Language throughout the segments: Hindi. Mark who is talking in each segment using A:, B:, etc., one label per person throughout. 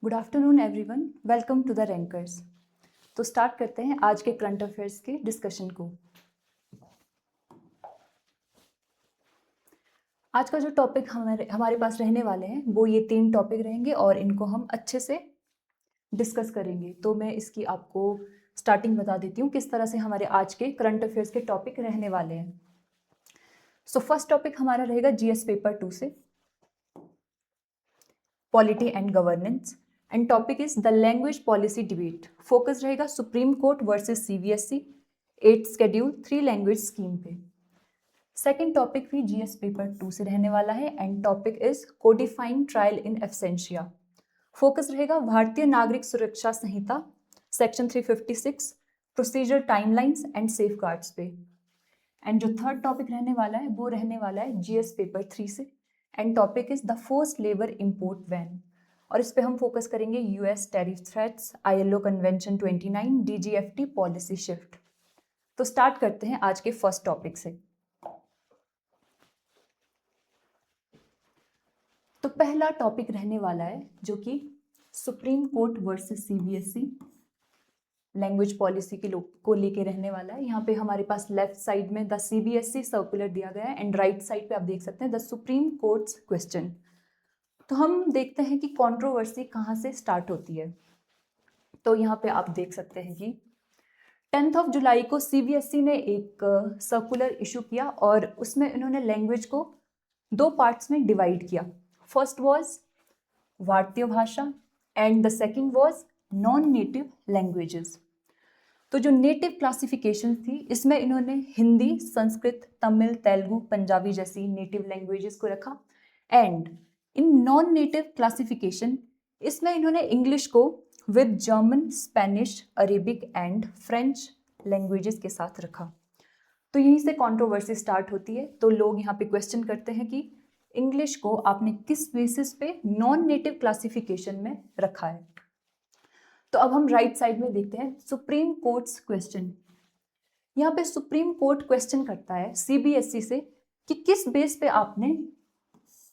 A: Good afternoon everyone, welcome to the rankers. तो स्टार्ट करते हैं आज के करंट अफेयर्स के डिस्कशन को। आज का जो टॉपिक हमारे पास रहने वाले हैं वो ये 3 टॉपिक रहेंगे और इनको हम अच्छे से डिस्कस करेंगे। तो मैं इसकी आपको स्टार्टिंग बता देती हूँ किस तरह से हमारे आज के करंट अफेयर्स के टॉपिक रहने वाले हैं। सो फर्स्ट टॉपिक हमारा रहेगा जीएस पेपर 2 से, polity and governance, and topic is the language policy debate. Focus रहेगा Supreme Court versus CBSE 8th schedule 3 language scheme पे। सेकेंड टॉपिक भी जीएस पेपर 2 से रहने वाला है and topic is codifying trial in absentia. Focus रहेगा Bharatiya Nagarik Suraksha Sanhita section 356 procedure timelines and safeguards पे। एंड जो थर्ड टॉपिक रहने वाला है वो रहने वाला है जीएस पेपर 3 से and topic is the forced labour import ban, और इस पे हम फोकस करेंगे US tariff threats, ILO convention 29, DGFT policy shift. तो स्टार्ट करते हैं आज के फर्स्ट टॉपिक से। तो पहला टॉपिक रहने वाला है जो कि supreme Court versus CBSE language policy को लेके रहने वाला है। यहाँ पे हमारे पास लेफ्ट साइड में द सीबीएसई सर्कुलर दिया गया है एंड राइट साइड पे आप देख सकते हैं द सुप्रीम कोर्ट्स क्वेश्चन। तो हम देखते हैं कि कंट्रोवर्सी कहाँ से स्टार्ट होती है। तो यहाँ पे आप देख सकते हैं कि 10 जुलाई को सीबीएसई ने एक सर्कुलर इशू किया और उसमें इन्होंने लैंग्वेज को 2 पार्ट्स में डिवाइड किया। फर्स्ट वाज भारतीय भाषा and the second was non native languages. तो जो नेटिव क्लासिफिकेशन थी इसमें इन्होंने हिंदी, संस्कृत, तमिल, तेलुगु, पंजाबी जैसी नेटिव लैंग्वेजेस को रखा। And in non native classification इसमें इन्होंने इंग्लिश को with German, Spanish, Arabic and French languages के साथ रखा। तो यहीं से कंट्रोवर्सी स्टार्ट होती है। तो लोग यहाँ पे क्वेश्चन करते हैं कि इंग्लिश को आपने किस बेसिस पे नॉन नेटिव क्लासिफिकेशन में रखा है। तो अब हम राइट साइड में देखते हैं सुप्रीम कोर्ट्स क्वेश्चन। यहाँ पे सुप्रीम कोर्ट क्वेश्चन करता है सीबीएसई से कि किस बेस पे आपने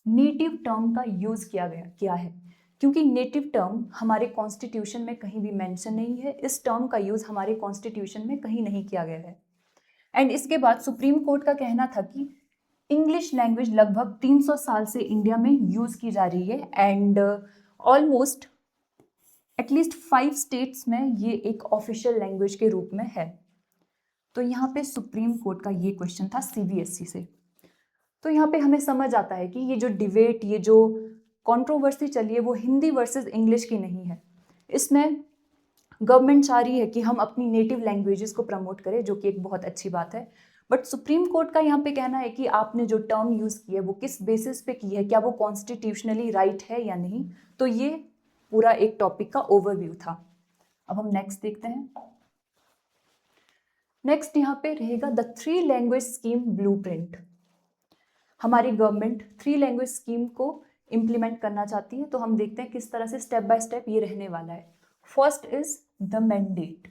A: नेटिव टर्म का यूज किया है, क्योंकि नेटिव टर्म हमारे कॉन्स्टिट्यूशन में कहीं भी मेंशन नहीं है। इस टर्म का यूज हमारे कॉन्स्टिट्यूशन में कहीं नहीं किया गया है। एंड इसके बाद सुप्रीम कोर्ट का कहना था कि इंग्लिश लैंग्वेज लगभग 300 साल से इंडिया में यूज की जा रही है एंड ऑलमोस्ट एटलीस्ट 5 स्टेट्स में ये एक ऑफिशियल लैंग्वेज के रूप में है। तो यहाँ पे सुप्रीम कोर्ट का ये क्वेश्चन था सीबीएसई से। तो यहाँ पे हमें समझ आता है कि ये जो डिबेट, ये जो कंट्रोवर्सी चली है वो हिंदी वर्सेस इंग्लिश की नहीं है। इसमें गवर्नमेंट चाह रही है कि हम अपनी नेटिव लैंग्वेजेस को प्रमोट करें, जो कि एक बहुत अच्छी बात है। बट सुप्रीम कोर्ट का यहाँ पे कहना है कि आपने जो टर्म यूज की है वो किस बेसिस पे की है, क्या वो कॉन्स्टिट्यूशनली राइट है या नहीं। तो ये पूरा एक टॉपिक का ओवरव्यू था। अब हम नेक्स्ट देखते हैं। नेक्स्ट यहाँ पे रहेगा द 3 लैंग्वेज स्कीम ब्लूप्रिंट। हमारी गवर्नमेंट 3 लैंग्वेज स्कीम को इम्प्लीमेंट करना चाहती है। तो हम देखते हैं किस तरह से स्टेप बाय स्टेप ये रहने वाला है। First is the mandate.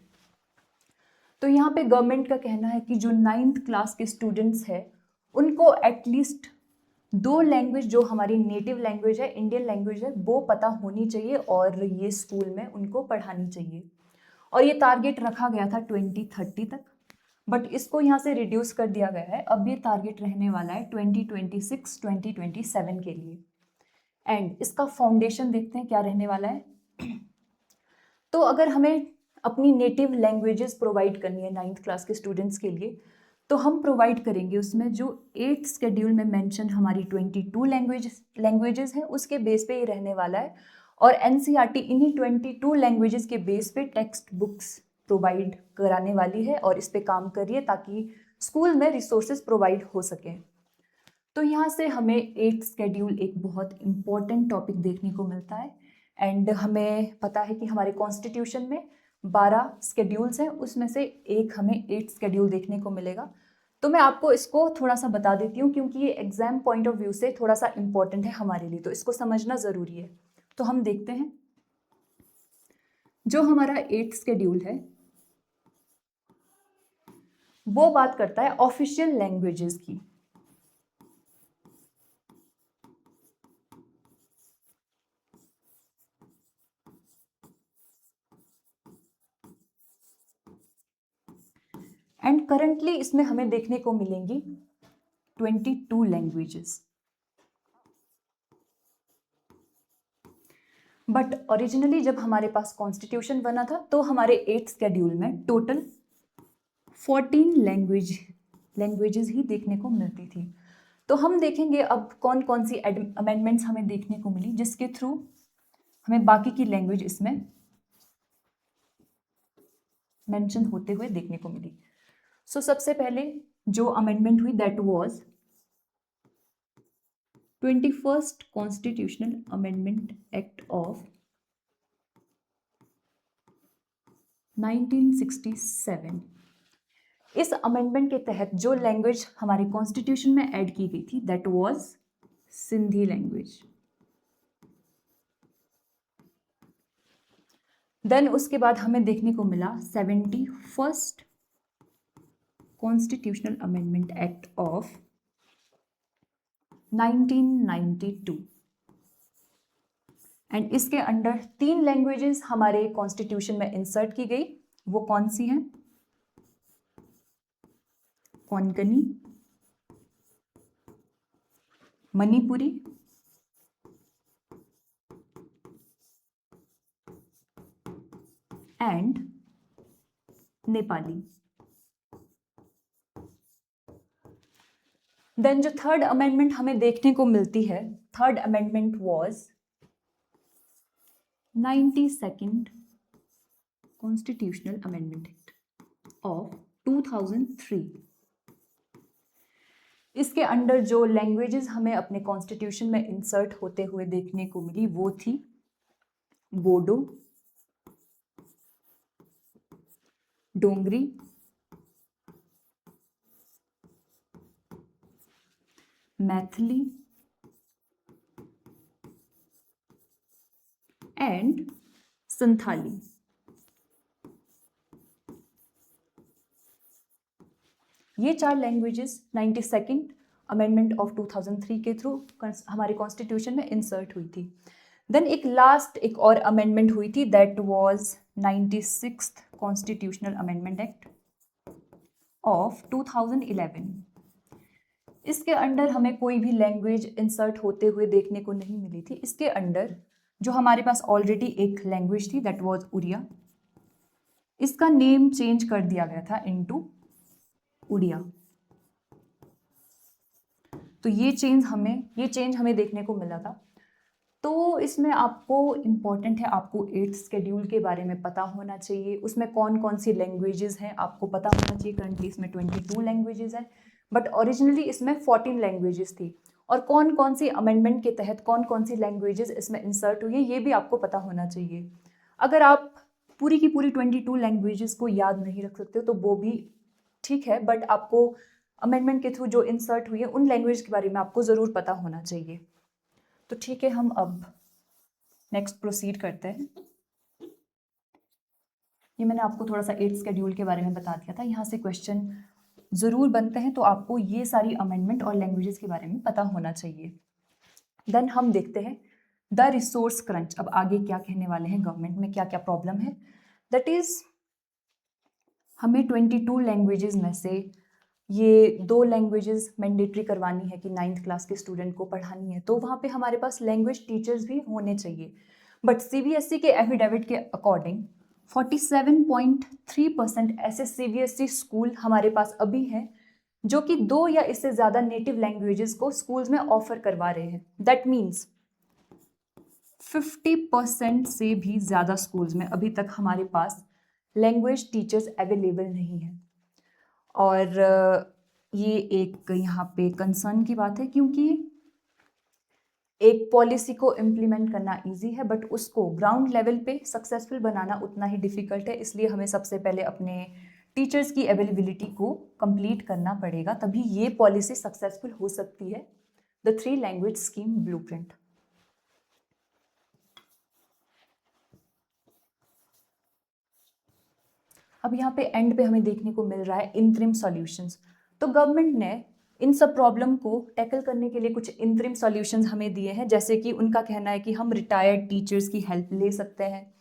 A: तो यहाँ पे गवर्नमेंट का कहना है कि जो 9th क्लास के स्टूडेंट्स हैं उनको एटलीस्ट 2 लैंग्वेज, जो हमारी नेटिव लैंग्वेज है, इंडियन लैंग्वेज है, वो पता होनी चाहिए और ये स्कूल में उनको पढ़ानी चाहिए। और ये टारगेट रखा गया था 2030 तक, बट इसको यहाँ से रिड्यूस कर दिया गया है। अब ये टारगेट रहने वाला है 2026-2027 के लिए। एंड इसका फाउंडेशन देखते हैं क्या रहने वाला है। तो अगर हमें अपनी नेटिव लैंग्वेजेस प्रोवाइड करनी है 9th क्लास के स्टूडेंट्स के लिए, तो हम प्रोवाइड करेंगे उसमें जो 8th शेड्यूल में मेंशन हमारी 22 लैंग्वेजेस हैं उसके बेस पे ये रहने वाला है। और एनसीईआरटी इन्हीं 22 लैंग्वेजेस के बेस पे टेक्स्ट बुक्स प्रोवाइड कराने वाली है और इस पे काम कर रही है ताकि स्कूल में रिसोर्सेज प्रोवाइड हो सके। तो यहाँ से हमें 8th शेड्यूल एक बहुत इम्पॉर्टेंट टॉपिक देखने को मिलता है। एंड हमें पता है कि हमारे कॉन्स्टिट्यूशन में 12 शेड्यूल्स हैं, उसमें से एक हमें 8th शेड्यूल देखने को मिलेगा। तो मैं आपको इसको थोड़ा सा बता देती हूँ क्योंकि ये एग्जाम पॉइंट ऑफ व्यू से थोड़ा सा इम्पॉर्टेंट है हमारे लिए, तो इसको समझना ज़रूरी है। तो हम देखते हैं जो हमारा 8th शेड्यूल है वो बात करता है ऑफिशियल लैंग्वेजेस की। एंड करंटली इसमें हमें देखने को मिलेंगी 22 लैंग्वेजेस। बट ओरिजिनली जब हमारे पास कॉन्स्टिट्यूशन बना था तो हमारे 8th शेड्यूल में टोटल 14 लैंग्वेजेस ही देखने को मिलती थी। तो हम देखेंगे अब कौन कौन सी अमेंडमेंट्स हमें देखने को मिली जिसके थ्रू हमें बाकी की लैंग्वेज इसमें मेंशन होते हुए देखने को मिली। सो सबसे पहले जो अमेंडमेंट हुई that was 21st constitutional amendment act of 1967। इस अमेंडमेंट के तहत जो लैंग्वेज हमारे कॉन्स्टिट्यूशन में ऐड की गई थी that was Sindhi language. Then उसके बाद हमें देखने को मिला 71st constitutional amendment act of 1992 and इसके अंडर 3 लैंग्वेजेस हमारे कॉन्स्टिट्यूशन में इंसर्ट की गई। वो कौन सी हैं? कोंकणी, मणिपुरी एंड नेपाली। देन जो थर्ड अमेंडमेंट हमें देखने को मिलती है, third amendment was 92nd constitutional amendment act of 2003। इसके अंडर जो लैंग्वेजेस हमें अपने कॉन्स्टिट्यूशन में इंसर्ट होते हुए देखने को मिली वो थी बोडो, डोंगरी, मैथिली एंड संथाली। ये 4 लैंग्वेजेस 92nd अमेंडमेंट ऑफ 2003 के थ्रू हमारे कॉन्स्टिट्यूशन में इंसर्ट हुई थी। देन एक और अमेंडमेंट हुई थी that was 96th constitutional amendment act of 2011। इसके अंडर हमें कोई भी लैंग्वेज इंसर्ट होते हुए देखने को नहीं मिली थी। इसके अंडर जो हमारे पास ऑलरेडी एक लैंग्वेज थी दैट वाज उड़िया, इसका नेम चेंज कर दिया गया था इनटू उड़िया। तो ये चेंज हमें देखने को मिला था। तो इसमें आपको इम्पॉर्टेंट है, आपको 8th शेड्यूल के बारे में पता होना चाहिए। उसमें कौन कौन सी लैंग्वेजेस हैं आपको पता होना चाहिए। करंटली इसमें 22 लैंग्वेजेस हैं बट ओरिजिनली इसमें 14 लैंग्वेजेस थी। और कौन कौन सी अमेंडमेंट के तहत कौन कौन सी लैंग्वेजेस इसमें इंसर्ट हुई है ये भी आपको पता होना चाहिए। अगर आप पूरी की पूरी 22 लैंग्वेजेस को याद नहीं रख सकते हो तो वो भी ठीक है, बट आपको अमेंडमेंट के थ्रू जो इंसर्ट हुई है उन लैंग्वेज के बारे में आपको ज़रूर पता होना चाहिए। तो ठीक है, हम अब नेक्स्ट प्रोसीड करते हैं। ये मैंने आपको थोड़ा सा 8th शेड्यूल के बारे में बता दिया था। यहाँ से क्वेश्चन ज़रूर बनते हैं तो आपको ये सारी अमेंडमेंट और लैंग्वेजेस के बारे में पता होना चाहिए। देन हम देखते हैं द रिसोर्स क्रंच। अब आगे क्या कहने वाले हैं, गवर्नमेंट में क्या क्या प्रॉब्लम है। दैट इज़ हमें 22 लैंग्वेजेस में से ये 2 लैंग्वेजेस मैंडेटरी करवानी है कि 9th क्लास के स्टूडेंट को पढ़ानी है, तो वहाँ पे हमारे पास लैंग्वेज टीचर्स भी होने चाहिए। बट CBSE के एफिडेविट के अकॉर्डिंग 47.3% ऐसे CBSE स्कूल हमारे पास अभी हैं जो कि 2 या इससे ज़्यादा नेटिव लैंग्वेजेस को स्कूल्स में ऑफर करवा रहे हैं। दैट मीन्स 50% से भी ज़्यादा स्कूल्स में अभी तक हमारे पास लैंग्वेज टीचर्स अवेलेबल नहीं है। और ये एक यहाँ पे कंसर्न की बात है क्योंकि एक पॉलिसी को इम्प्लीमेंट करना इजी है बट उसको ग्राउंड लेवल पे सक्सेसफुल बनाना उतना ही डिफ़िकल्ट है। इसलिए हमें सबसे पहले अपने टीचर्स की अवेलेबिलिटी को कंप्लीट करना पड़ेगा, तभी ये पॉलिसी सक्सेसफुल हो सकती है। The 3 language scheme blueprint. अब यहाँ पे एंड पे हमें देखने को मिल रहा है इंटरिम सॉल्यूशंस। तो गवर्नमेंट ने इन सब प्रॉब्लम को टैकल करने के लिए कुछ इंटरिम सॉल्यूशंस हमें दिए हैं, जैसे कि उनका कहना है कि हम रिटायर्ड टीचर्स की हेल्प ले सकते हैं।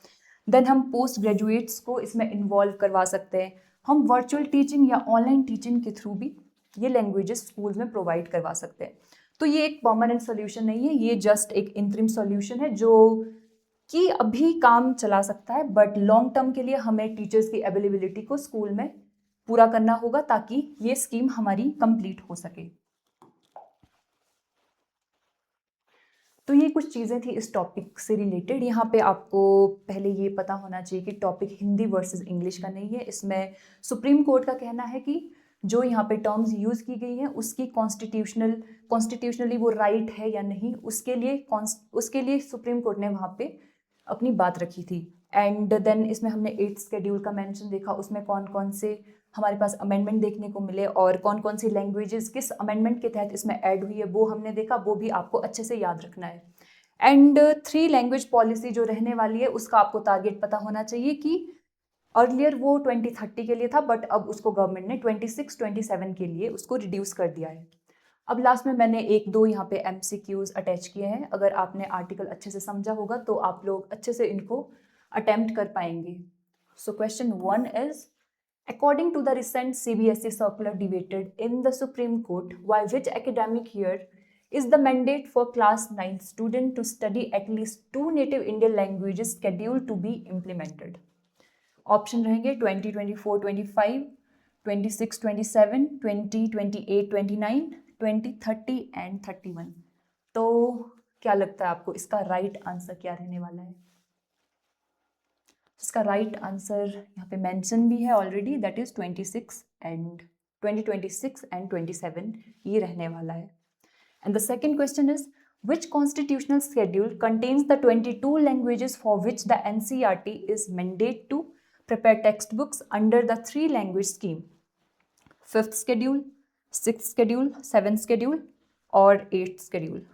A: देन हम पोस्ट ग्रेजुएट्स को इसमें इन्वॉल्व करवा सकते हैं। हम वर्चुअल टीचिंग या ऑनलाइन टीचिंग के थ्रू भी ये लैंग्वेजेस स्कूल में प्रोवाइड करवा सकते हैं। तो ये एक परमानेंट सॉल्यूशन नहीं है, ये जस्ट एक इंटरिम सॉल्यूशन है जो कि अभी काम चला सकता है, बट लॉन्ग टर्म के लिए हमें टीचर्स की अवेलेबिलिटी को स्कूल में पूरा करना होगा ताकि ये स्कीम हमारी कंप्लीट हो सके। तो ये कुछ चीज़ें थी इस टॉपिक से रिलेटेड। यहाँ पे आपको पहले ये पता होना चाहिए कि टॉपिक हिंदी वर्सेस इंग्लिश का नहीं है। इसमें सुप्रीम कोर्ट का कहना है कि जो यहाँ पे टर्म्स यूज़ की गई हैं उसकी कॉन्स्टिट्यूशनली वो राइट है या नहीं, उसके लिए सुप्रीम कोर्ट ने वहाँ पे अपनी बात रखी थी। एंड देन इसमें हमने 8th शेड्यूल का मेंशन देखा, उसमें कौन कौन से हमारे पास अमेंडमेंट देखने को मिले और कौन कौन सी लैंग्वेजेस किस अमेंडमेंट के तहत इसमें ऐड हुई है वो हमने देखा, वो भी आपको अच्छे से याद रखना है। एंड 3 लैंग्वेज पॉलिसी जो रहने वाली है उसका आपको टारगेट पता होना चाहिए कि अर्लियर वो 2030 के लिए था, बट अब उसको गवर्नमेंट ने 26-27 के लिए उसको रिड्यूस कर दिया है। अब लास्ट में मैंने 1-2 यहाँ पे MCQs अटैच किए हैं, अगर आपने आर्टिकल अच्छे से समझा होगा तो आप लोग अच्छे से इनको अटेम्प्ट कर पाएंगे। So question 1 is according to the recent CBSE circular debated in the Supreme Court, by which academic year is the mandate for class 9 student to study at least 2 native Indian languages scheduled to be implemented? Option रहेंगे 2024-25, 26-27, 2028-29, 2030 एंड 31। तो क्या लगता है आपको इसका राइट आंसर क्या रहने वाला है? इसका राइट आंसर यहाँ पे मेंशन भी है ऑलरेडी, दैट इज 2026 एंड 27 ये रहने वाला है। And the second question is which constitutional schedule contains the 22 languages for which the NCERT is mandated to prepare textbooks under the 3 language scheme? 5th schedule, 6th schedule, 7th schedule और 8th schedule?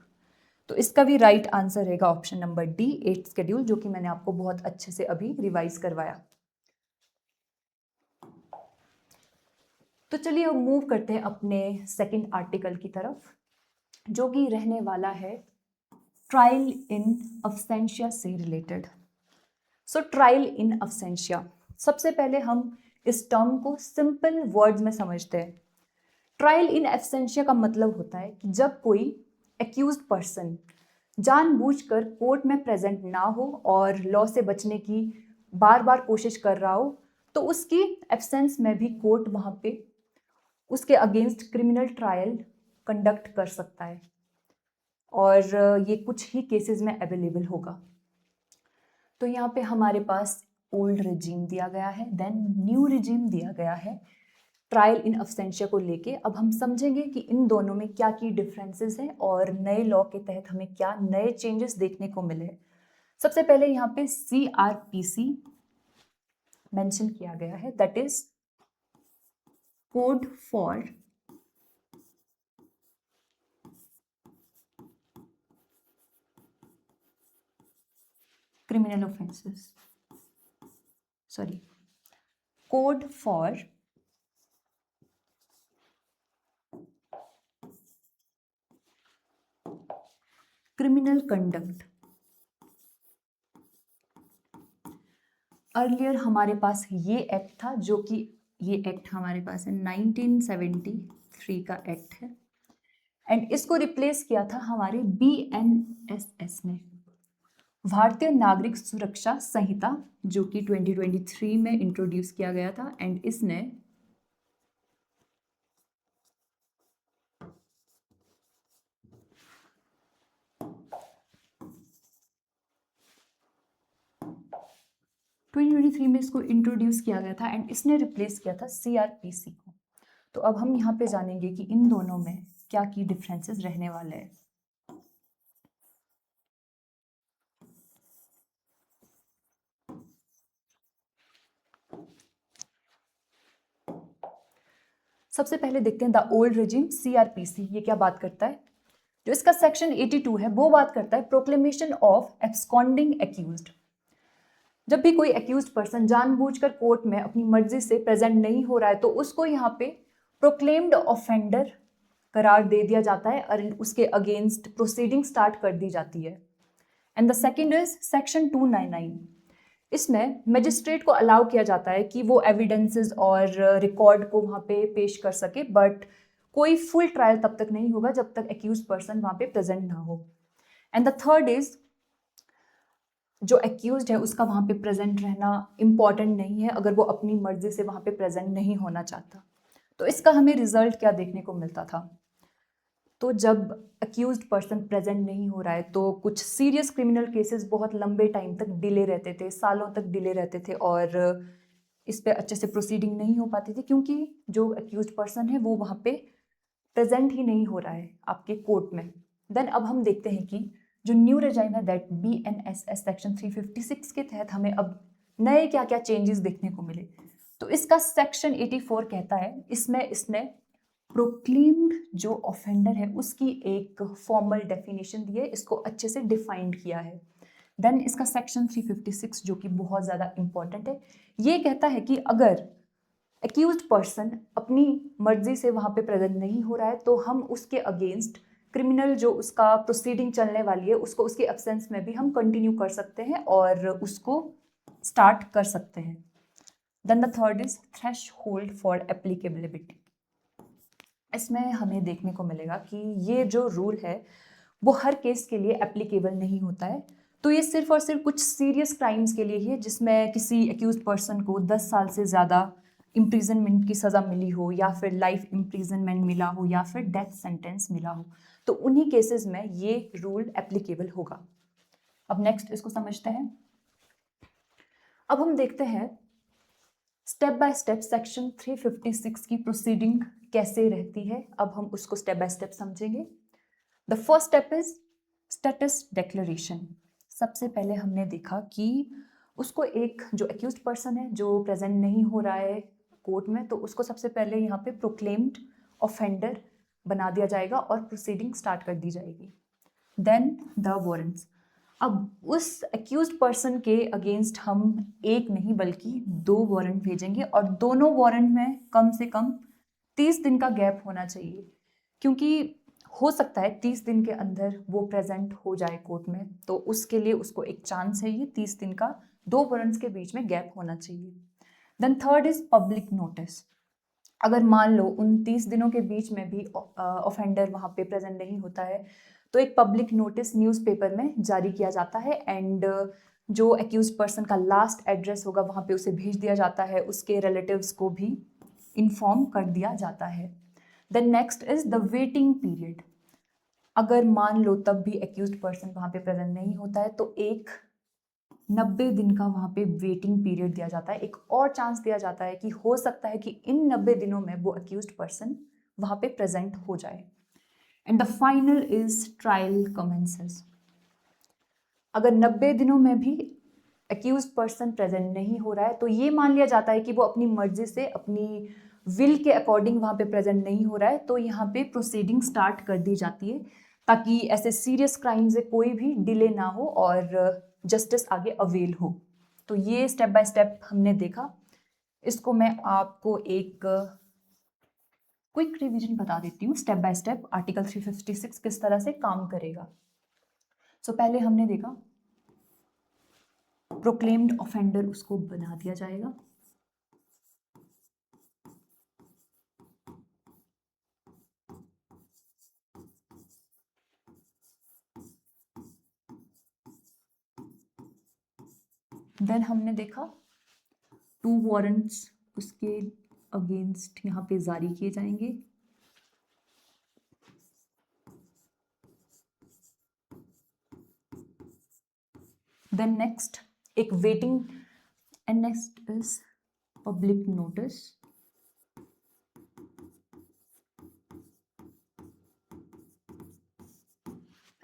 A: तो इसका भी राइट आंसर रहेगा option number D, 8th schedule, जो कि मैंने आपको बहुत अच्छे से अभी रिवाइज करवाया। तो चलिए अब मूव करते हैं अपने सेकंड आर्टिकल की तरफ, जो कि रहने वाला है ट्रायल इन अब्सेंशिया से रिलेटेड। सो ट्रायल इन अब्सेंशिया, सबसे पहले हम इस टर्म को सिंपल वर्ड्स में समझते हैं। ट्रायल इन एब्सेंशिया का मतलब होता है कि जब कोई एक्यूज्ड पर्सन जानबूझकर कोर्ट में प्रेजेंट ना हो और लॉ से बचने की बार बार कोशिश कर रहा हो, तो उसकी एब्सेंस में भी कोर्ट वहाँ पे उसके अगेंस्ट क्रिमिनल ट्रायल कंडक्ट कर सकता है, और ये कुछ ही केसेस में अवेलेबल होगा। तो यहाँ पे हमारे पास ओल्ड रिजीम दिया गया है, देन न्यू रिजीम दिया गया है ट्रायल इन अब्सेंशिया को लेके। अब हम समझेंगे कि इन दोनों में क्या की डिफरेंसेस हैं और नए लॉ के तहत हमें क्या नए चेंजेस देखने को मिले। सबसे पहले यहाँ पे CRPC मेंशन किया गया है, that is code for criminal offences, sorry, code for criminal conduct. Earlier हमारे पास ये एक्ट था, जो कि ये एक्ट हमारे पास है 1973 का एक्ट है, एंड इसको रिप्लेस किया था हमारे BNSS ने, भारतीय नागरिक सुरक्षा संहिता, जो कि 2023 में इंट्रोड्यूस किया गया था। एंड इसने में इसको इंट्रोड्यूस किया गया था एंड इसने रिप्लेस किया था CRPC को। तो अब हम यहाँ पे जानेंगे कि इन दोनों में क्या की डिफरेंसेस रहने वाले हैं। सबसे पहले देखते हैं द ओल्ड रेजिम CRPC, ये क्या बात करता है। जो इसका सेक्शन 82 है वो बात करता है प्रोक्लेमेशन ऑफ एब्सकॉन्डिंग एक्यूज्ड। जब भी कोई एक्यूज्ड पर्सन जानबूझकर कोर्ट में अपनी मर्जी से प्रेजेंट नहीं हो रहा है, तो उसको यहाँ पे प्रोक्लेम्ड ऑफेंडर करार दे दिया जाता है और उसके अगेंस्ट प्रोसीडिंग स्टार्ट कर दी जाती है। And the second is section 299। इसमें मजिस्ट्रेट को अलाउ किया जाता है कि वो एविडेंसेस और रिकॉर्ड को वहाँ पे पेश कर सके, बट कोई फुल ट्रायल तब तक नहीं होगा जब तक एक्यूज पर्सन वहाँ पे प्रेजेंट ना हो। एंड द थर्ड इज, जो एक्यूज्ड है उसका वहाँ पे प्रेजेंट रहना इम्पॉर्टेंट नहीं है अगर वो अपनी मर्जी से वहाँ पे प्रेजेंट नहीं होना चाहता। तो इसका हमें रिजल्ट क्या देखने को मिलता था? तो जब अक्यूज्ड पर्सन प्रेजेंट नहीं हो रहा है तो कुछ सीरियस क्रिमिनल केसेस बहुत लंबे टाइम तक डिले रहते थे, सालों तक डिले रहते थे, और इस पे अच्छे से प्रोसीडिंग नहीं हो पाती थी क्योंकि जो अक्यूज्ड पर्सन है वो वहाँ पे प्रेजेंट ही नहीं हो रहा है आपके कोर्ट में। देन अब हम देखते हैं कि जो न्यू रेजाइम है दैट BNSS सेक्शन 356 के तहत हमें अब नए क्या क्या चेंजेस देखने को मिले। तो इसका सेक्शन 84 कहता है, इसमें इसने प्रोक्लेम्ड जो ऑफेंडर है उसकी एक फॉर्मल डेफिनेशन दी है, इसको अच्छे से डिफाइंड किया है। देन इसका सेक्शन 356 जो कि बहुत ज़्यादा इंपॉर्टेंट है, ये कहता है कि अगर एक्यूज्ड पर्सन अपनी मर्जी से वहाँ पे प्रेजेंट नहीं हो रहा है तो हम उसके अगेंस्ट क्रिमिनल जो उसका प्रोसीडिंग चलने वाली है उसको उसके एब्सेंस में भी हम कंटिन्यू कर सकते हैं और उसको स्टार्ट कर सकते हैं। Then the third is threshold for applicability. इसमें हमें देखने को मिलेगा कि ये जो रूल है वो हर केस के लिए एप्लीकेबल नहीं होता है। तो ये सिर्फ और सिर्फ कुछ सीरियस क्राइम्स के लिए ही है जिसमें किसी एक्यूज पर्सन को 10 साल से ज़्यादा इम्प्रिजनमेंट की सज़ा मिली हो या फिर लाइफ इम्प्रिजनमेंट मिला हो या फिर डेथ सेंटेंस मिला हो, तो उन्हीं केसेस में ये रूल एप्लीकेबल होगा। अब नेक्स्ट इसको समझते हैं। अब हम देखते हैं स्टेप बाय स्टेप सेक्शन 356 की प्रोसीडिंग कैसे रहती है। अब हम उसको स्टेप बाय स्टेप समझेंगे। The first step is status declaration. सबसे पहले हमने देखा कि उसको एक जो एक्यूज्ड पर्सन है जो प्रेजेंट नहीं हो रहा है कोर्ट में, तो उसको सबसे पहले यहाँ पे प्रोक्लेम्ड ऑफेंडर बना दिया जाएगा और प्रोसीडिंग स्टार्ट कर दी जाएगी। Then the warrants. अब उस एक्यूज्ड पर्सन के अगेंस्ट हम एक नहीं बल्कि 2 वारंट भेजेंगे और दोनों वारंट में कम से कम 30 दिन का गैप होना चाहिए, क्योंकि हो सकता है 30 दिन के अंदर वो प्रेजेंट हो जाए कोर्ट में, तो उसके लिए उसको एक चांस है ये 30 दिन का, 2 वारंट्स के बीच में गैप होना चाहिए। Then third is public notice. अगर मान लो उन 30 दिनों के बीच में भी ऑफेंडर वहाँ पे प्रेजेंट नहीं होता है तो एक पब्लिक नोटिस न्यूज़पेपर में जारी किया जाता है एंड जो एक्यूज पर्सन का लास्ट एड्रेस होगा वहाँ पे उसे भेज दिया जाता है, उसके रिलेटिव्स को भी इन्फॉर्म कर दिया जाता है। Then next is the waiting period. अगर मान लो तब भी एक्यूज्ड पर्सन वहाँ पे प्रेजेंट नहीं होता है तो एक 90 दिन का वहाँ पे वेटिंग पीरियड दिया जाता है, एक और चांस दिया जाता है कि हो सकता है कि इन 90 दिनों में वो एक्यूज्ड पर्सन वहाँ पे प्रेजेंट हो जाए। And the final is trial commences. अगर 90 दिनों में भी एक्यूज्ड पर्सन प्रेजेंट नहीं हो रहा है तो ये मान लिया जाता है कि वो अपनी मर्जी से अपनी विल के अकॉर्डिंग वहाँ पे प्रेजेंट नहीं हो रहा है, तो यहाँ पे प्रोसीडिंग स्टार्ट कर दी जाती है ताकि ऐसे सीरियस क्राइम से कोई भी डिले ना हो और जस्टिस आगे अवेल हो। तो ये स्टेप बाय स्टेप हमने देखा। इसको मैं आपको एक क्विक रिवीजन बता देती हूँ स्टेप बाय स्टेप आर्टिकल 356 किस तरह से काम करेगा। सो पहले हमने देखा प्रोक्लेम्ड ऑफेंडर उसको बना दिया जाएगा। देन हमने देखा 2 वारंट्स उसके अगेंस्ट यहाँ पे जारी किए जाएंगे। देन नेक्स्ट एक waiting and next is public notice.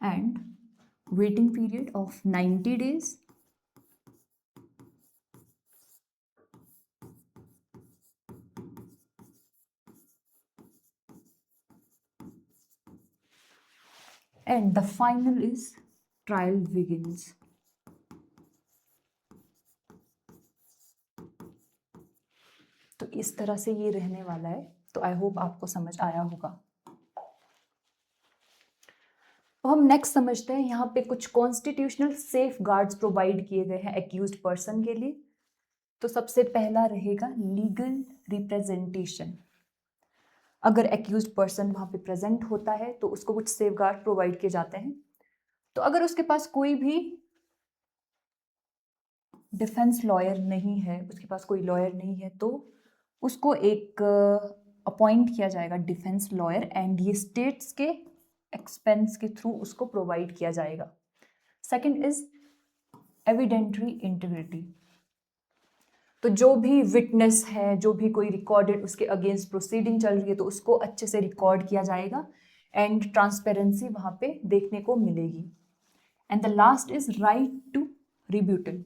A: And waiting period of 90 days। And the final is trial begins। तो इस तरह से ये रहने वाला है। तो आई होप आपको समझ आया होगा। अब हम नेक्स्ट समझते हैं, यहाँ पे कुछ कॉन्स्टिट्यूशनल सेफ गार्ड्स प्रोवाइड किए गए हैं एक्यूज्ड पर्सन के लिए। तो सबसे पहला रहेगा लीगल रिप्रेजेंटेशन। अगर एक्यूज्ड पर्सन वहाँ पे प्रेजेंट होता है तो उसको कुछ सेफ गार्ड प्रोवाइड किए जाते हैं। तो अगर उसके पास कोई भी डिफेंस लॉयर नहीं है, उसके पास कोई लॉयर नहीं है, तो उसको एक अपॉइंट किया जाएगा डिफेंस लॉयर, एंड ये स्टेट्स के एक्सपेंस के थ्रू उसको प्रोवाइड किया जाएगा। Second is evidentiary integrity. तो जो भी विटनेस है, जो भी कोई रिकॉर्डेड उसके अगेंस्ट प्रोसीडिंग चल रही है, तो उसको अच्छे से रिकॉर्ड किया जाएगा एंड ट्रांसपेरेंसी वहाँ पे देखने को मिलेगी। And the last is right to rebuttal.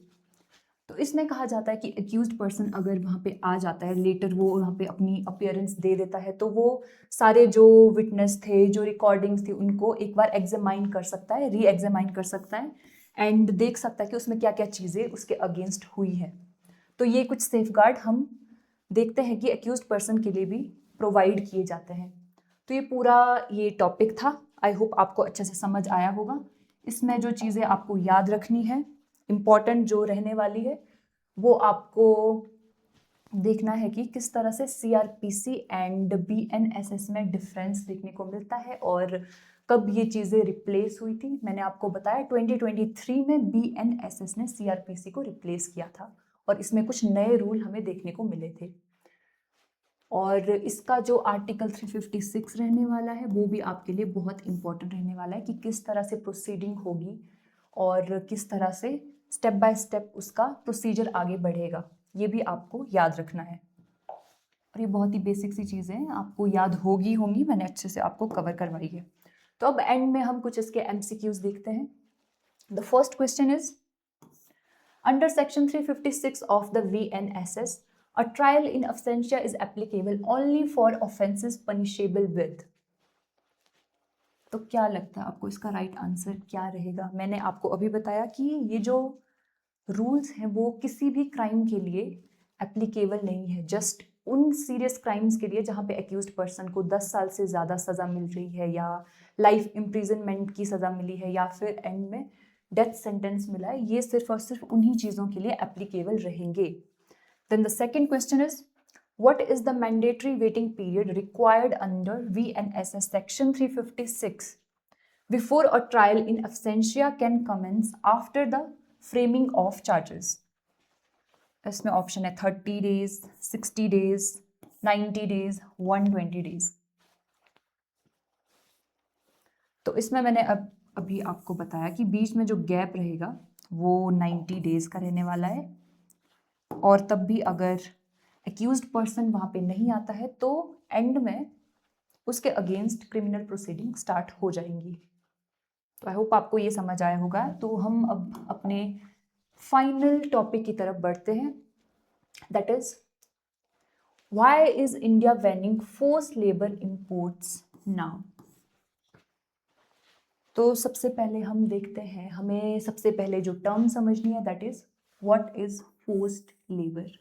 A: तो इसमें कहा जाता है कि एक्यूज्ड पर्सन अगर वहाँ पे आ जाता है, लेटर वो वहाँ पे अपनी अपीयरेंस दे देता है, तो वो सारे जो विटनेस थे, जो रिकॉर्डिंग्स थी, उनको एक बार एग्जामाइन कर सकता है, री एग्जामाइन कर सकता है एंड देख सकता है कि उसमें क्या क्या चीज़ें उसके अगेंस्ट हुई है। तो ये कुछ सेफगार्ड हम देखते हैं कि एक्यूज्ड पर्सन के लिए भी प्रोवाइड किए जाते हैं। तो ये पूरा ये टॉपिक था। आई होप आपको अच्छे से समझ आया होगा। इसमें जो चीज़ें आपको याद रखनी है, इम्पॉर्टेंट जो रहने वाली है, वो आपको देखना है कि किस तरह से सीआरपीसी एंड बीएनएसएस में डिफरेंस देखने को मिलता है और कब ये चीज़ें रिप्लेस हुई थी। मैंने आपको बताया 2023 में बीएनएसएस ने सीआरपीसी को रिप्लेस किया था और इसमें कुछ नए रूल हमें देखने को मिले थे। और इसका जो आर्टिकल 356 रहने वाला है वो भी आपके लिए बहुत इंपॉर्टेंट रहने वाला है कि किस तरह से प्रोसीडिंग होगी और किस तरह से स्टेप बाय स्टेप उसका प्रोसीजर आगे बढ़ेगा, ये भी आपको याद रखना है। और ये बहुत ही बेसिक सी चीज़ें हैं, आपको याद होंगी, मैंने अच्छे से आपको कवर करवाई है। तो अब एंड में हम कुछ इसके एमसीक्यूज देखते हैं। The first question is, under section 356 of the VNSS, a trial in absentia is applicable only for offences punishable with। तो क्या लगता है आपको इसका राइट आंसर क्या रहेगा? मैंने आपको अभी बताया कि ये जो रूल्स हैं वो किसी भी क्राइम के लिए एप्लीकेबल नहीं है, जस्ट उन सीरियस क्राइम्स के लिए जहाँ पे एक्यूज्ड पर्सन को 10 साल से ज़्यादा सज़ा मिल रही है या लाइफ इम्प्रिजनमेंट की सज़ा मिली है या फिर एंड में डेथ सेंटेंस मिला है, ये सिर्फ और सिर्फ उन्हीं चीज़ों के लिए एप्लीकेबल रहेंगे। Then the second question is, what is the mandatory waiting period required under VNSS section 356 before a trial in absentia can commence after the framing of charges? इसमें ऑप्शन है 30 days, 60 days, 90 days, 120 days। तो इसमें मैंने अभी आपको बताया कि बीच में जो गैप रहेगा वो 90 डेज का रहने वाला है और तब भी अगर एक्यूज्ड पर्सन वहाँ पे नहीं आता है तो एंड में उसके अगेंस्ट क्रिमिनल प्रोसीडिंग स्टार्ट हो जाएंगी। तो आई होप आपको ये समझ आया होगा। तो हम अब अपने फाइनल टॉपिक की तरफ बढ़ते हैं, that is why is India banning forced labour imports now. तो सबसे पहले हम देखते हैं, हमें सबसे पहले जो टर्म समझनी है that is what is forced labour.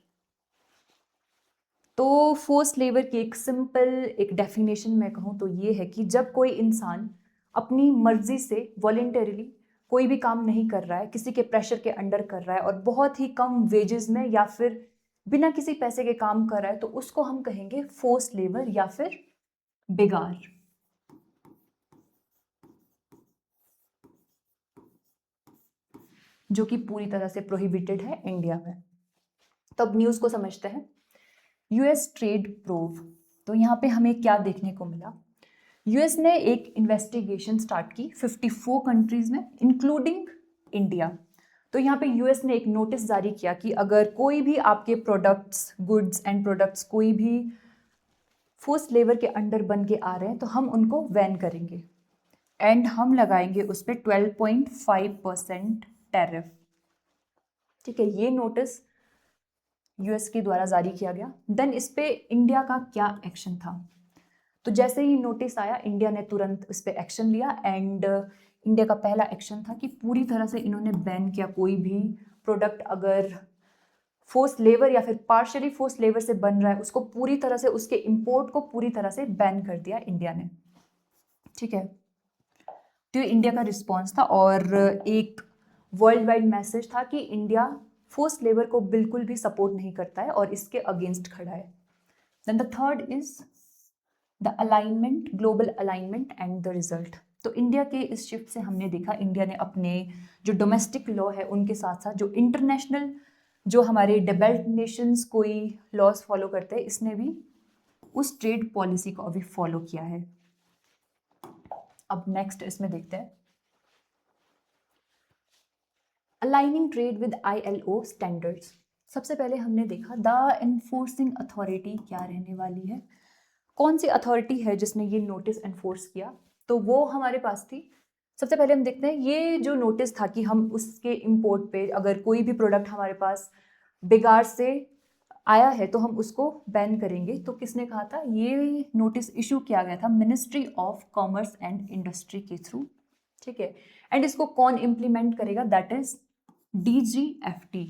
A: तो फोर्स्ड लेबर की एक सिंपल एक डेफिनेशन मैं कहूँ तो ये है कि जब कोई इंसान अपनी मर्जी से वॉलेंटरीली कोई भी काम नहीं कर रहा है, किसी के प्रेशर के अंडर कर रहा है और बहुत ही कम वेजेस में या फिर बिना किसी पैसे के काम कर रहा है, तो उसको हम कहेंगे फोर्स्ड लेबर या फिर बेगार, जो कि पूरी तरह से प्रोहिबिटेड है इंडिया में। तो अब न्यूज़ को समझते हैं। US trade probe. तो यहाँ पे हमें क्या देखने को मिला? यूएस ने एक इन्वेस्टिगेशन स्टार्ट की 54 कंट्रीज में इंक्लूडिंग इंडिया। तो यहाँ पे यूएस ने एक नोटिस जारी किया कि अगर कोई भी आपके प्रोडक्ट्स, गुड्स एंड प्रोडक्ट्स कोई भी फोर्स्ड लेबर के अंडर बन के आ रहे हैं तो हम उनको बैन करेंगे एंड हम लगाएंगे उस पर 12.5% टैरिफ। ठीक है, ये नोटिस यूएस के द्वारा जारी किया गया। देन इस पे इंडिया का क्या एक्शन था? तो जैसे ही नोटिस आया इंडिया ने तुरंत इस पे एक्शन लिया एंड इंडिया का पहला एक्शन था कि पूरी तरह से इन्होंने बैन किया कोई भी प्रोडक्ट अगर फोर्स्ड लेबर या फिर पार्शियली फोर्स्ड लेबर से बन रहा है उसको पूरी तरह से, उसके इंपोर्ट को पूरी तरह से बैन कर दिया इंडिया ने। ठीक है, तो ये इंडिया का रिस्पॉन्स था और एक वर्ल्ड वाइड मैसेज था कि इंडिया फोर्स्ड लेबर को बिल्कुल भी सपोर्ट नहीं करता है और इसके अगेंस्ट खड़ा है। Then the third is the alignment, global alignment and the result. तो इंडिया के इस शिफ्ट से हमने देखा इंडिया ने अपने जो डोमेस्टिक लॉ है उनके साथ साथ जो इंटरनेशनल जो हमारे डेवलप्ड नेशंस कोई लॉज फॉलो करते हैं इसने भी उस ट्रेड पॉलिसी को अभी फॉलो किया है। अब नेक्स्ट इसमें देखते हैं aligning trade with ILO standards. सबसे पहले हमने देखा द एनफोर्सिंग अथॉरिटी क्या रहने वाली है, कौन सी अथॉरिटी है जिसने ये नोटिस एनफोर्स किया, तो वो हमारे पास थी। सबसे पहले हम देखते हैं ये जो नोटिस था कि हम उसके इंपोर्ट पे अगर कोई भी प्रोडक्ट हमारे पास बिगाड़ से आया है तो हम उसको बैन करेंगे, तो किसने कहा था, ये नोटिस इशू किया गया था ministry of commerce and industry के थ्रू, ठीक है। एंड इसको कौन इम्प्लीमेंट करेगा, that is DGFT,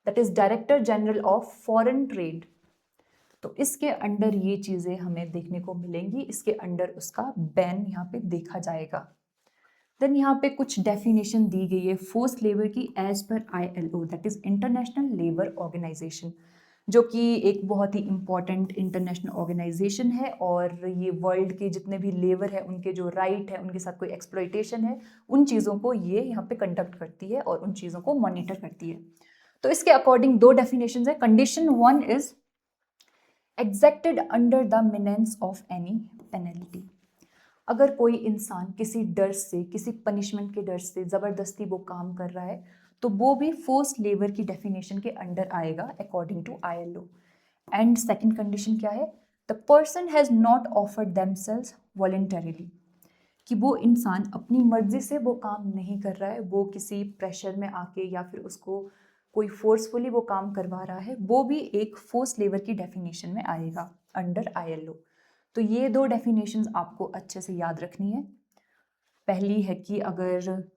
A: that is director general of foreign trade. तो इसके अंडर ये चीजें हमें देखने को मिलेंगी, इसके अंडर उसका बैन यहाँ पे देखा जाएगा। देन यहाँ पे कुछ डेफिनेशन दी गई है फोर्स्ड लेबर की as per ILO, that is International Labour Organization, जो कि एक बहुत ही इंपॉर्टेंट इंटरनेशनल ऑर्गेनाइजेशन है और ये वर्ल्ड के जितने भी लेबर है उनके जो राइट है, उनके साथ कोई एक्सप्लॉइटेशन है, उन चीज़ों को ये यहाँ पे कंडक्ट करती है और उन चीज़ों को मॉनिटर करती है। तो इसके अकॉर्डिंग दो डेफिनेशन है। Condition 1 is exacted under the menace of any penalty. अगर कोई इंसान किसी डर से, किसी पनिशमेंट के डर से ज़बरदस्ती वो काम कर रहा है तो वो भी फोर्स्ड लेबर की डेफिनेशन के अंडर आएगा according to ILO। And second condition क्या है, the person has not offered themselves voluntarily, कि वो इंसान अपनी मर्जी से वो काम नहीं कर रहा है, वो किसी प्रेशर में आके या फिर उसको कोई फोर्सफुली वो काम करवा रहा है, वो भी एक फोर्स्ड लेबर की डेफिनेशन में आएगा अंडर ILO। तो ये दो डेफिनेशंस आपको अच्छे से याद रखनी है। पहली है कि अगर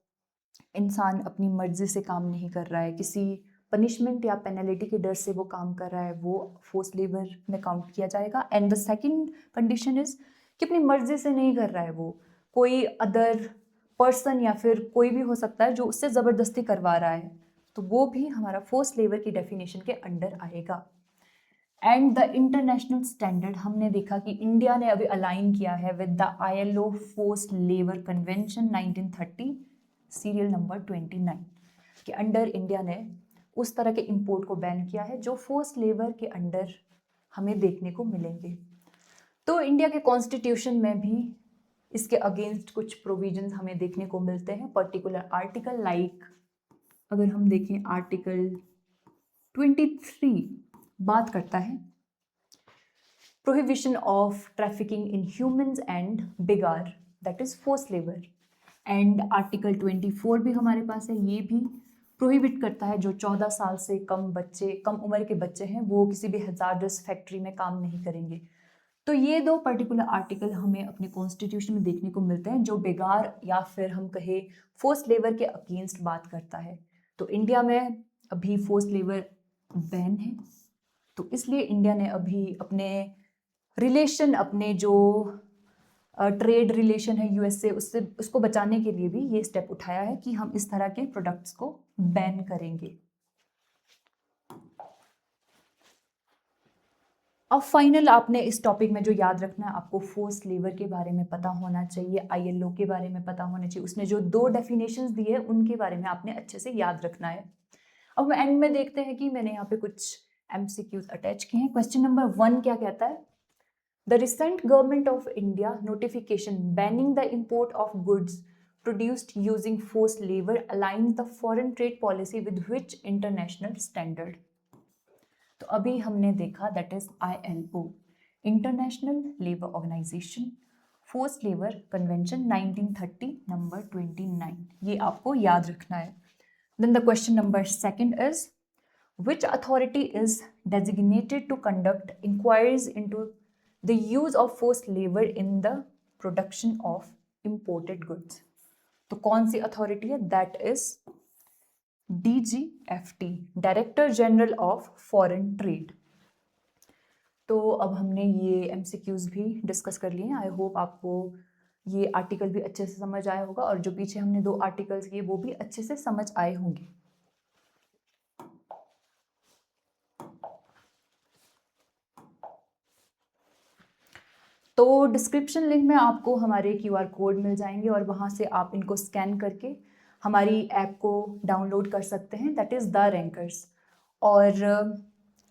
A: इंसान अपनी मर्जी से काम नहीं कर रहा है, किसी पनिशमेंट या पेनल्टी के डर से वो काम कर रहा है, वो फोर्स्ड लेबर में काउंट किया जाएगा। And the second condition is कि अपनी मर्जी से नहीं कर रहा है, वो कोई अदर पर्सन या फिर कोई भी हो सकता है जो उससे ज़बरदस्ती करवा रहा है, तो वो भी हमारा फोर्स्ड लेबर की डेफिनेशन के अंडर आएगा। एंड द इंटरनेशनल स्टैंडर्ड हमने देखा कि इंडिया ने अभी अलाइन किया है with the ILO forced labour convention 1930 serial number 29 के अंडर इंडिया ने उस तरह के इंपोर्ट को बैन किया है जो फोर्स्ड लेबर के अंडर हमें देखने को मिलेंगे। तो इंडिया के कॉन्स्टिट्यूशन में भी इसके अगेंस्ट कुछ प्रोविजंस हमें देखने को मिलते हैं, पर्टिकुलर आर्टिकल लाइक अगर हम देखें आर्टिकल 23 बात करता है prohibition of trafficking in humans and begar, that is forced labour. And article 24 भी हमारे पास है, ये भी प्रोहिबिट करता है जो 14 साल से कम बच्चे, कम उम्र के बच्चे हैं, वो किसी भी हैजार्डस फैक्ट्री में काम नहीं करेंगे। तो ये दो पर्टिकुलर आर्टिकल हमें अपने कॉन्स्टिट्यूशन में देखने को मिलते हैं जो बेगार या फिर हम कहे फोर्स्ड लेबर के अगेंस्ट बात करता है। तो इंडिया में अभी फोर्स्ड लेबर बैन है, तो इसलिए इंडिया ने अभी अपने रिलेशन, अपने जो ट्रेड रिलेशन है US से, उससे उसको बचाने के लिए भी ये स्टेप उठाया है कि हम इस तरह के प्रोडक्ट्स को बैन करेंगे। अब फाइनल आपने इस टॉपिक में जो याद रखना है, आपको फोर्स्ड लेबर के बारे में पता होना चाहिए, ILO के बारे में पता होना चाहिए, उसने जो दो डेफिनेशंस दी है उनके बारे में आपने अच्छे से याद रखना है। अब एंड में देखते हैं कि मैंने यहाँ पे कुछ MCQs अटैच किए हैं। क्वेश्चन नंबर 1 क्या कहता है, the recent government of India notification banning the import of goods produced using forced labor aligns the foreign trade policy with which international standard। तो अभी हमने देखा that is ILO, International Labour Organization, forced labour convention 1930 number 29, ये आपको याद रखना है। Then the question number 2 is which authority is designated to conduct inquiries into the use of forced labor in the production of imported goods। तो कौन सी अथॉरिटी है, that is DGFT, director general of foreign trade. तो अब हमने ये MCQs भी डिस्कस कर लिए हैं। आई होप आपको ये आर्टिकल भी अच्छे से समझ आया होगा और जो पीछे हमने 2 आर्टिकल्स किए वो भी अच्छे से समझ आए होंगे। तो डिस्क्रिप्शन लिंक में आपको हमारे QR कोड मिल जाएंगे और वहाँ से आप इनको स्कैन करके हमारी ऐप को डाउनलोड कर सकते हैं, दैट इज़ द रैंकर्स। और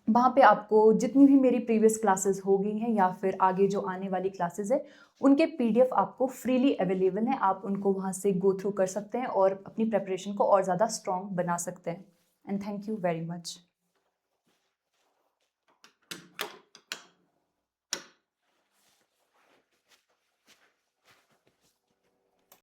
A: वहाँ पे आपको जितनी भी मेरी प्रीवियस क्लासेस हो गई हैं या फिर आगे जो आने वाली क्लासेस है उनके PDF आपको फ्रीली अवेलेबल हैं, आप उनको वहाँ से गो थ्रू कर सकते हैं और अपनी प्रेपरेशन को और ज़्यादा स्ट्रॉन्ग बना सकते हैं। And thank you very much.